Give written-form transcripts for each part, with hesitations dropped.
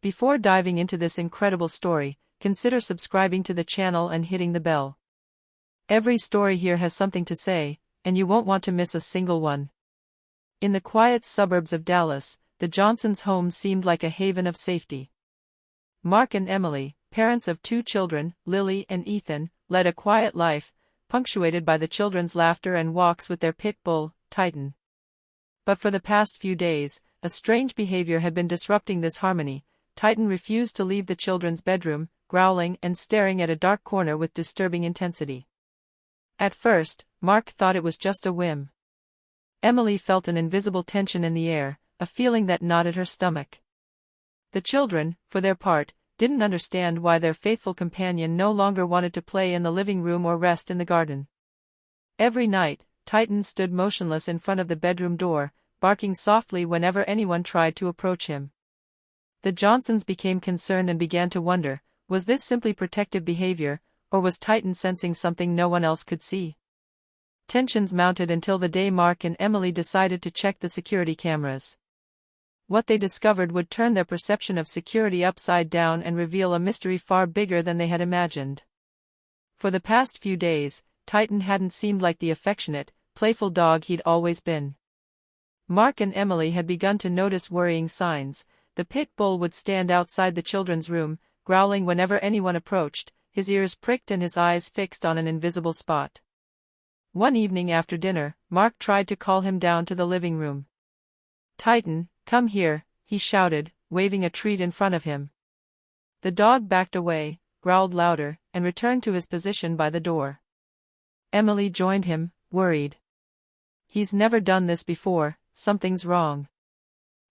Before diving into this incredible story, consider subscribing to the channel and hitting the bell. Every story here has something to say, and you won't want to miss a single one. In the quiet suburbs of Dallas, the Johnsons' home seemed like a haven of safety. Mark and Emily, parents of 2 children, Lily and Ethan, led a quiet life, punctuated by the children's laughter and walks with their pit bull, Titan. But for the past few days, a strange behavior had been disrupting this harmony. Titan refused to leave the children's bedroom, growling and staring at a dark corner with disturbing intensity. At first, Mark thought it was just a whim. Emily felt an invisible tension in the air, a feeling that knotted her stomach. The children, for their part, didn't understand why their faithful companion no longer wanted to play in the living room or rest in the garden. Every night, Titan stood motionless in front of the bedroom door, barking softly whenever anyone tried to approach him. The Johnsons became concerned and began to wonder, was this simply protective behavior, or was Titan sensing something no one else could see? Tensions mounted until the day Mark and Emily decided to check the security cameras. What they discovered would turn their perception of security upside down and reveal a mystery far bigger than they had imagined. For the past few days, Titan hadn't seemed like the affectionate, playful dog he'd always been. Mark and Emily had begun to notice worrying signs. The pit bull would stand outside the children's room, growling whenever anyone approached, his ears pricked and his eyes fixed on an invisible spot. One evening after dinner, Mark tried to call him down to the living room. "Titan, come here," he shouted, waving a treat in front of him. The dog backed away, growled louder, and returned to his position by the door. Emily joined him, worried. "He's never done this before, something's wrong."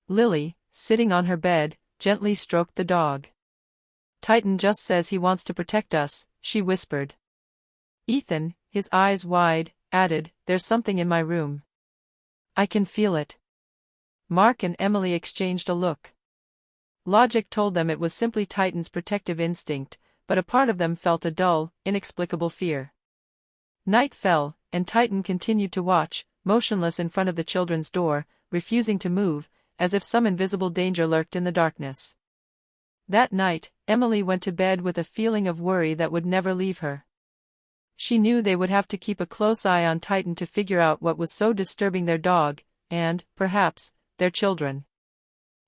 Lily, sitting on her bed, gently stroked the dog. "Titan just says he wants to protect us," she whispered. Ethan, his eyes wide, added, "There's something in my room. I can feel it." Mark and Emily exchanged a look. Logic told them it was simply Titan's protective instinct, but a part of them felt a dull, inexplicable fear. Night fell, and Titan continued to watch, motionless in front of the children's door, refusing to move, as if some invisible danger lurked in the darkness. That night, Emily went to bed with a feeling of worry that would never leave her. She knew they would have to keep a close eye on Titan to figure out what was so disturbing their dog, and, perhaps, their children.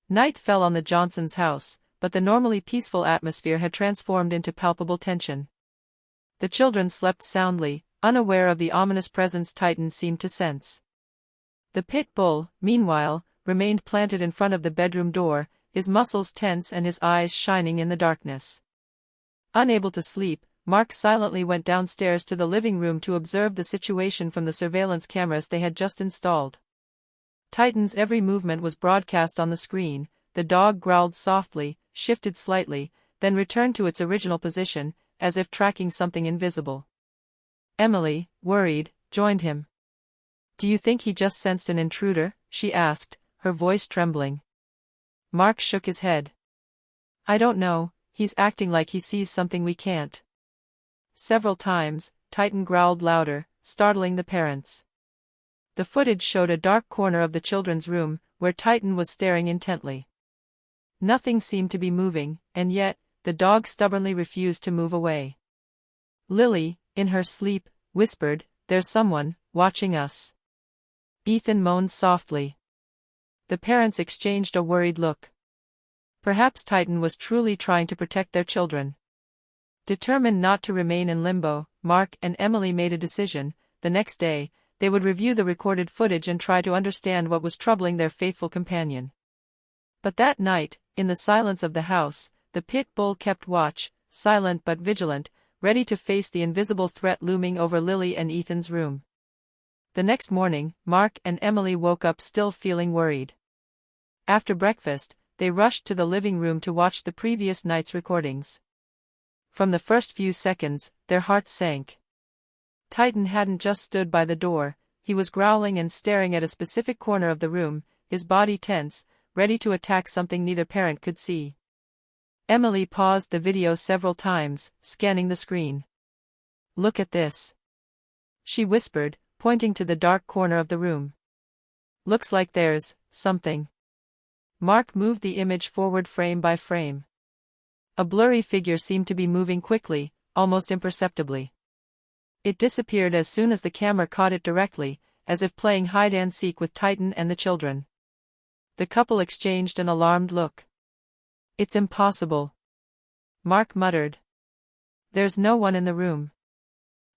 Night fell on the Johnsons' house, but the normally peaceful atmosphere had transformed into palpable tension. The children slept soundly, unaware of the ominous presence Titan seemed to sense. The pit bull, meanwhile, remained planted in front of the bedroom door, his muscles tense and his eyes shining in the darkness. Unable to sleep, Mark silently went downstairs to the living room to observe the situation from the surveillance cameras they had just installed. Titan's every movement was broadcast on the screen. The dog growled softly, shifted slightly, then returned to its original position, as if tracking something invisible. Emily, worried, joined him. "Do you think he just sensed an intruder?" she asked, her voice trembling. Mark shook his head. "I don't know, he's acting like he sees something we can't." Several times, Titan growled louder, startling the parents. The footage showed a dark corner of the children's room, where Titan was staring intently. Nothing seemed to be moving, and yet, the dog stubbornly refused to move away. Lily, in her sleep, whispered, "There's someone watching us." Ethan moaned softly. The parents exchanged a worried look. Perhaps Titan was truly trying to protect their children. Determined not to remain in limbo, Mark and Emily made a decision. The next day, they would review the recorded footage and try to understand what was troubling their faithful companion. But that night, in the silence of the house, the pit bull kept watch, silent but vigilant, ready to face the invisible threat looming over Lily and Ethan's room. The next morning, Mark and Emily woke up still feeling worried. After breakfast, they rushed to the living room to watch the previous night's recordings. From the first few seconds, their hearts sank. Titan hadn't just stood by the door, he was growling and staring at a specific corner of the room, his body tense, ready to attack something neither parent could see. Emily paused the video several times, scanning the screen. "Look at this," she whispered, pointing to the dark corner of the room. "Looks like there's something." Mark moved the image forward frame by frame. A blurry figure seemed to be moving quickly, almost imperceptibly. It disappeared as soon as the camera caught it directly, as if playing hide-and-seek with Titan and the children. The couple exchanged an alarmed look. "It's impossible," Mark muttered. "There's no one in the room."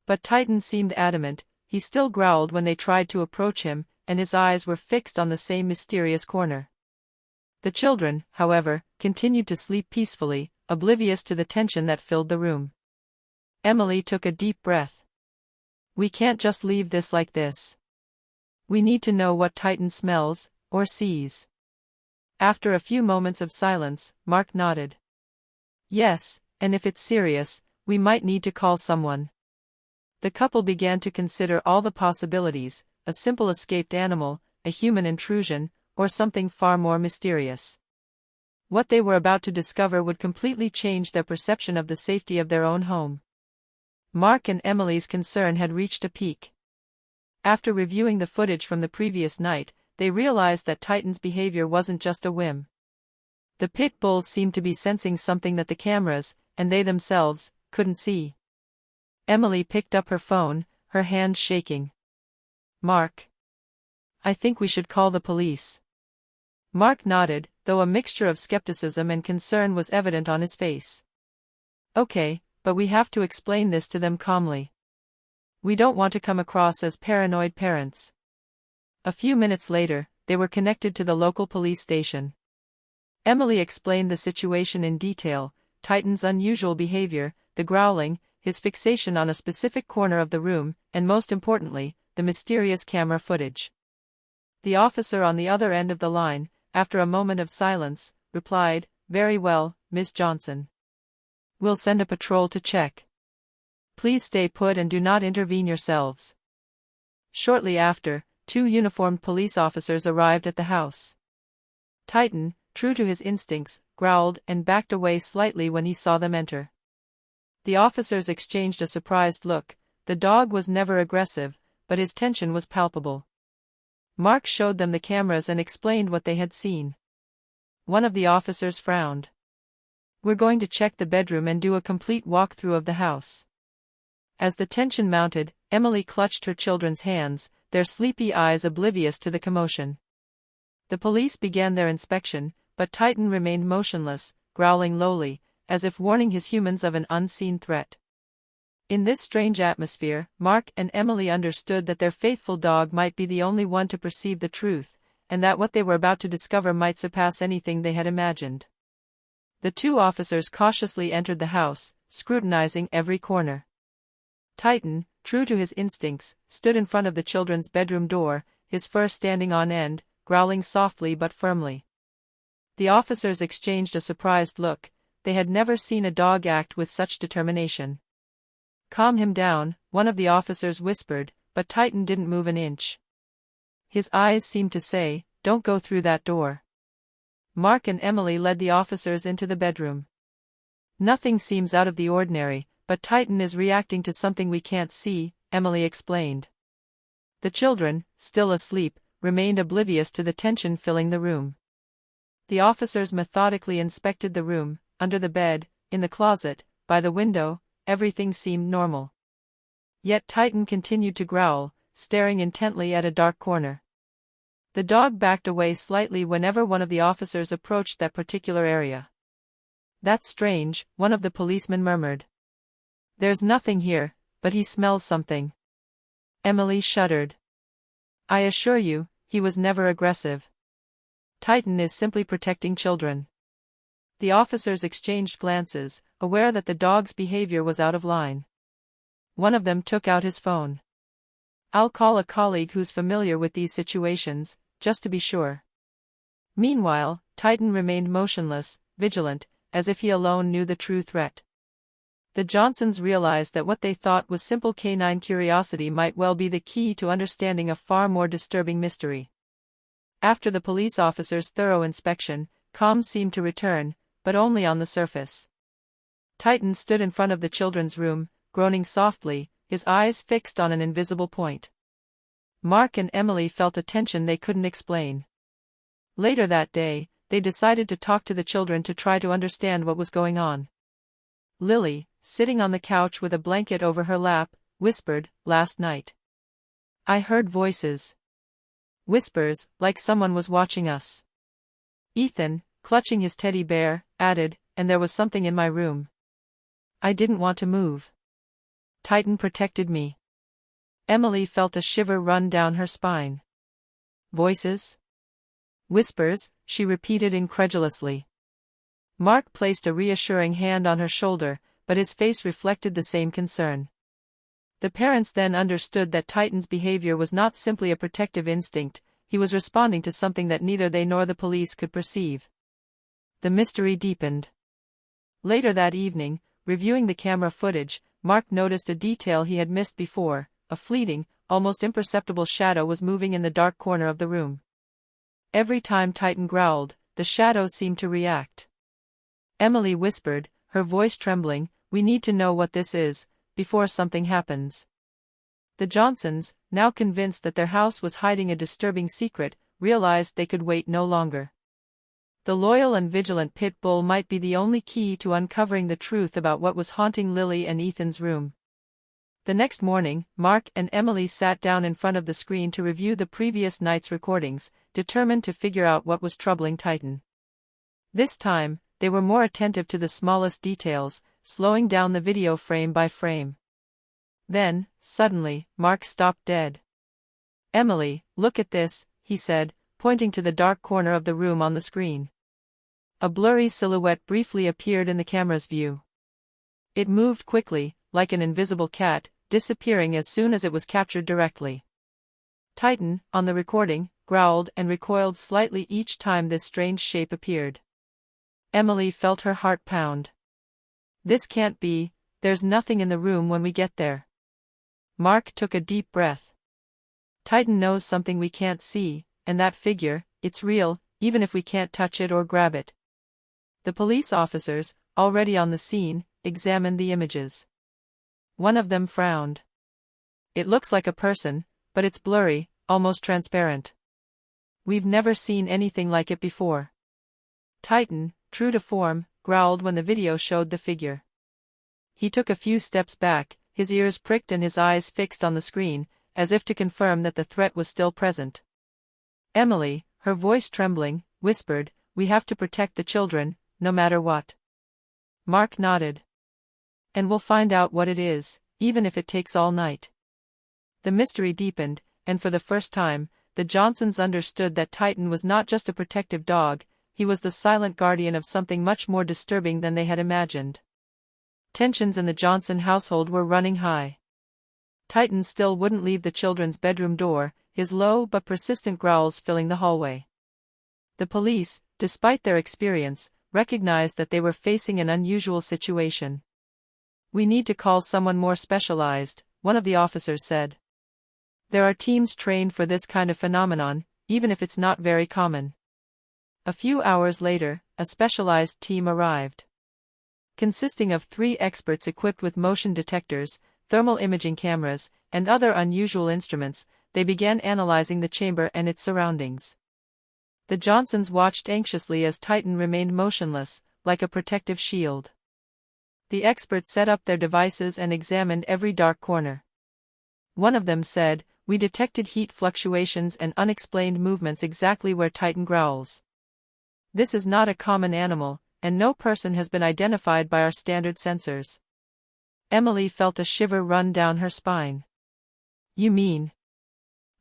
But Titan seemed adamant. He still growled when they tried to approach him, and his eyes were fixed on the same mysterious corner. The children, however, continued to sleep peacefully, oblivious to the tension that filled the room. Emily took a deep breath. "We can't just leave this like this. We need to know what Titan smells, or sees." After a few moments of silence, Mark nodded. "Yes, and if it's serious, we might need to call someone." The couple began to consider all the possibilities: a simple escaped animal, a human intrusion, or something far more mysterious. What they were about to discover would completely change their perception of the safety of their own home. Mark and Emily's concern had reached a peak. After reviewing the footage from the previous night, they realized that Titan's behavior wasn't just a whim. The pit bulls seemed to be sensing something that the cameras, and they themselves, couldn't see. Emily picked up her phone, her hands shaking. "Mark, I think we should call the police." Mark nodded, though a mixture of skepticism and concern was evident on his face. "Okay, but we have to explain this to them calmly. We don't want to come across as paranoid parents." A few minutes later, they were connected to the local police station. Emily explained the situation in detail: Titan's unusual behavior, the growling, his fixation on a specific corner of the room, and most importantly, the mysterious camera footage. The officer on the other end of the line, after a moment of silence, replied, "Very well, Miss Johnson. We'll send a patrol to check. Please stay put and do not intervene yourselves." Shortly after, 2 uniformed police officers arrived at the house. Titan, true to his instincts, growled and backed away slightly when he saw them enter. The officers exchanged a surprised look. The dog was never aggressive, but his tension was palpable. Mark showed them the cameras and explained what they had seen. One of the officers frowned. "We're going to check the bedroom and do a complete walkthrough of the house." As the tension mounted, Emily clutched her children's hands, their sleepy eyes oblivious to the commotion. The police began their inspection, but Titan remained motionless, growling lowly, as if warning his humans of an unseen threat. In this strange atmosphere, Mark and Emily understood that their faithful dog might be the only one to perceive the truth, and that what they were about to discover might surpass anything they had imagined. The 2 officers cautiously entered the house, scrutinizing every corner. Titan, true to his instincts, stood in front of the children's bedroom door, his fur standing on end, growling softly but firmly. The officers exchanged a surprised look. They had never seen a dog act with such determination. "Calm him down," one of the officers whispered, but Titan didn't move an inch. His eyes seemed to say, "Don't go through that door." Mark and Emily led the officers into the bedroom. "Nothing seems out of the ordinary, but Titan is reacting to something we can't see," Emily explained. The children, still asleep, remained oblivious to the tension filling the room. The officers methodically inspected the room. Under the bed, in the closet, by the window, everything seemed normal. Yet Titan continued to growl, staring intently at a dark corner. The dog backed away slightly whenever one of the officers approached that particular area. "That's strange," one of the policemen murmured. "There's nothing here, but he smells something." Emily shuddered. "I assure you, he was never aggressive. Titan is simply protecting children." The officers exchanged glances, aware that the dog's behavior was out of line. One of them took out his phone. "I'll call a colleague who's familiar with these situations, just to be sure." Meanwhile, Titan remained motionless, vigilant, as if he alone knew the true threat. The Johnsons realized that what they thought was simple canine curiosity might well be the key to understanding a far more disturbing mystery. After the police officers' thorough inspection, calm seemed to return, but only on the surface. Titan stood in front of the children's room, groaning softly, his eyes fixed on an invisible point. Mark and Emily felt a tension they couldn't explain. Later that day, they decided to talk to the children to try to understand what was going on. Lily, sitting on the couch with a blanket over her lap, whispered, "Last night I heard voices. Whispers, like someone was watching us." Ethan, clutching his teddy bear, added, "And there was something in my room. I didn't want to move. Titan protected me." Emily felt a shiver run down her spine. "Voices? Whispers?" she repeated incredulously. Mark placed a reassuring hand on her shoulder, but his face reflected the same concern. The parents then understood that Titan's behavior was not simply a protective instinct, he was responding to something that neither they nor the police could perceive. The mystery deepened. Later that evening, reviewing the camera footage, Mark noticed a detail he had missed before: a fleeting, almost imperceptible shadow was moving in the dark corner of the room. Every time Titan growled, the shadow seemed to react. Emily whispered, her voice trembling, "We need to know what this is, before something happens." The Johnsons, now convinced that their house was hiding a disturbing secret, realized they could wait no longer. The loyal and vigilant Pitbull might be the only key to uncovering the truth about what was haunting Lily and Ethan's room. The next morning, Mark and Emily sat down in front of the screen to review the previous night's recordings, determined to figure out what was troubling Titan. This time, they were more attentive to the smallest details, slowing down the video frame by frame. Then, suddenly, Mark stopped dead. "Emily, look at this," he said, pointing to the dark corner of the room on the screen. A blurry silhouette briefly appeared in the camera's view. It moved quickly, like an invisible cat, disappearing as soon as it was captured directly. Titan, on the recording, growled and recoiled slightly each time this strange shape appeared. Emily felt her heart pound. "This can't be, there's nothing in the room when we get there." Mark took a deep breath. "Titan knows something we can't see, and that figure, it's real, even if we can't touch it or grab it." The police officers, already on the scene, examined the images. One of them frowned. "It looks like a person, but it's blurry, almost transparent. We've never seen anything like it before." Titan, true to form, growled when the video showed the figure. He took a few steps back, his ears pricked and his eyes fixed on the screen, as if to confirm that the threat was still present. Emily, her voice trembling, whispered, "We have to protect the children, no matter what." Mark nodded. "And we'll find out what it is, even if it takes all night." The mystery deepened, and for the first time, the Johnsons understood that Titan was not just a protective dog, he was the silent guardian of something much more disturbing than they had imagined. Tensions in the Johnson household were running high. Titan still wouldn't leave the children's bedroom door, his low but persistent growls filling the hallway. The police, despite their experience, recognized that they were facing an unusual situation. "We need to call someone more specialized," one of the officers said. "There are teams trained for this kind of phenomenon, even if it's not very common." A few hours later, a specialized team arrived. Consisting of 3 experts equipped with motion detectors, thermal imaging cameras, and other unusual instruments, they began analyzing the chamber and its surroundings. The Johnsons watched anxiously as Titan remained motionless, like a protective shield. The experts set up their devices and examined every dark corner. One of them said, "We detected heat fluctuations and unexplained movements exactly where Titan growls. This is not a common animal, and no person has been identified by our standard sensors." Emily felt a shiver run down her spine. "You mean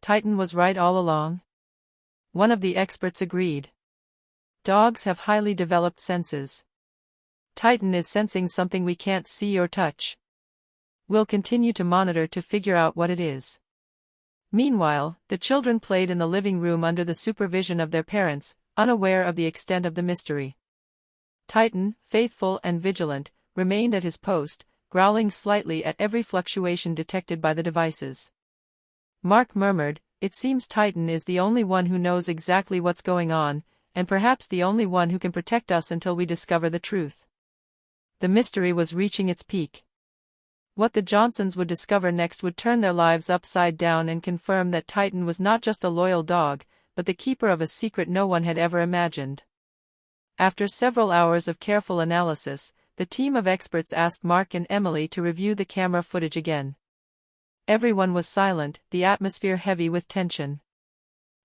Titan was right all along?" One of the experts agreed. "Dogs have highly developed senses. Titan is sensing something we can't see or touch. We'll continue to monitor to figure out what it is." Meanwhile, the children played in the living room under the supervision of their parents, unaware of the extent of the mystery. Titan, faithful and vigilant, remained at his post, growling slightly at every fluctuation detected by the devices. Mark murmured, "It seems Titan is the only one who knows exactly what's going on, and perhaps the only one who can protect us until we discover the truth." The mystery was reaching its peak. What the Johnsons would discover next would turn their lives upside down and confirm that Titan was not just a loyal dog, but the keeper of a secret no one had ever imagined. After several hours of careful analysis, the team of experts asked Mark and Emily to review the camera footage again. Everyone was silent, the atmosphere heavy with tension.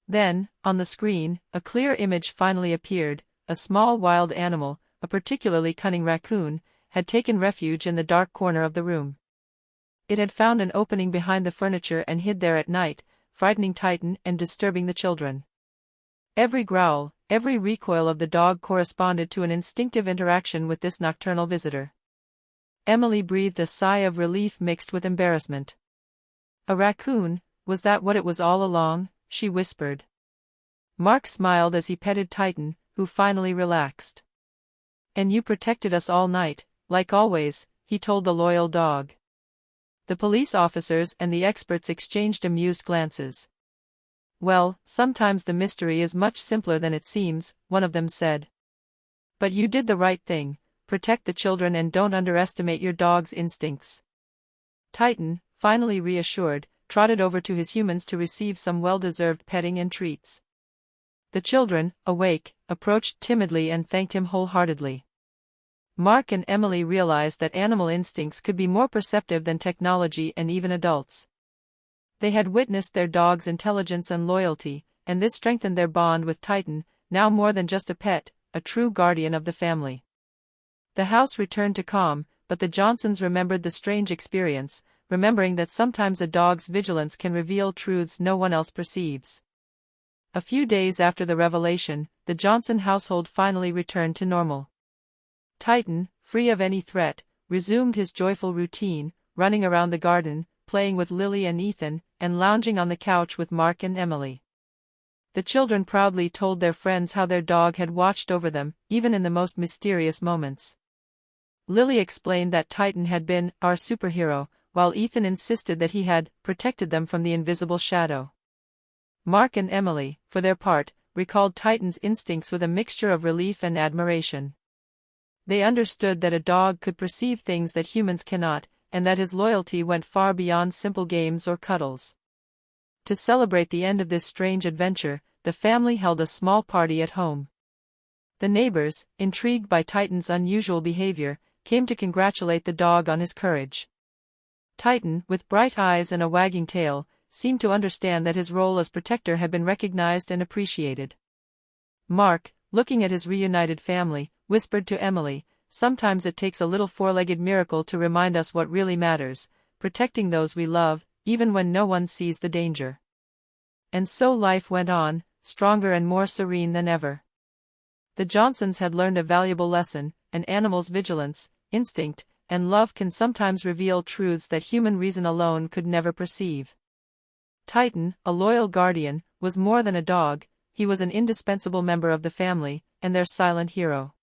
Then, on the screen, a clear image finally appeared. A small wild animal, a particularly cunning raccoon, had taken refuge in the dark corner of the room. It had found an opening behind the furniture and hid there at night, frightening Titan and disturbing the children. Every growl, every recoil of the dog corresponded to an instinctive interaction with this nocturnal visitor. Emily breathed a sigh of relief mixed with embarrassment. A raccoon, was that what it was all along? She whispered. Mark smiled as he petted Titan, who finally relaxed. And you protected us all night, like always, he told the loyal dog. The police officers and the experts exchanged amused glances. Well, sometimes the mystery is much simpler than it seems, one of them said. But you did the right thing, protect the children and don't underestimate your dog's instincts. Titan, finally reassured, trotted over to his humans to receive some well-deserved petting and treats. The children, awake, approached timidly and thanked him wholeheartedly. Mark and Emily realized that animal instincts could be more perceptive than technology and even adults. They had witnessed their dog's intelligence and loyalty, and this strengthened their bond with Titan, now more than just a pet, a true guardian of the family. The house returned to calm, but the Johnsons remembered the strange experience, remembering that sometimes a dog's vigilance can reveal truths no one else perceives. A few days after the revelation, the Johnson household finally returned to normal. Titan, free of any threat, resumed his joyful routine, running around the garden, playing with Lily and Ethan, and lounging on the couch with Mark and Emily. The children proudly told their friends how their dog had watched over them, even in the most mysterious moments. Lily explained that Titan had been our superhero, while Ethan insisted that he had protected them from the invisible shadow. Mark and Emily, for their part, recalled Titan's instincts with a mixture of relief and admiration. They understood that a dog could perceive things that humans cannot, and that his loyalty went far beyond simple games or cuddles. To celebrate the end of this strange adventure, the family held a small party at home. The neighbors, intrigued by Titan's unusual behavior, came to congratulate the dog on his courage. Titan, with bright eyes and a wagging tail, seemed to understand that his role as protector had been recognized and appreciated. Mark, looking at his reunited family, whispered to Emily, "Sometimes it takes a little four-legged miracle to remind us what really matters, protecting those we love, even when no one sees the danger." And so life went on, stronger and more serene than ever. The Johnsons had learned a valuable lesson: an animal's vigilance, instinct, and love can sometimes reveal truths that human reason alone could never perceive. Titan, a loyal guardian, was more than a dog, he was an indispensable member of the family, and their silent hero.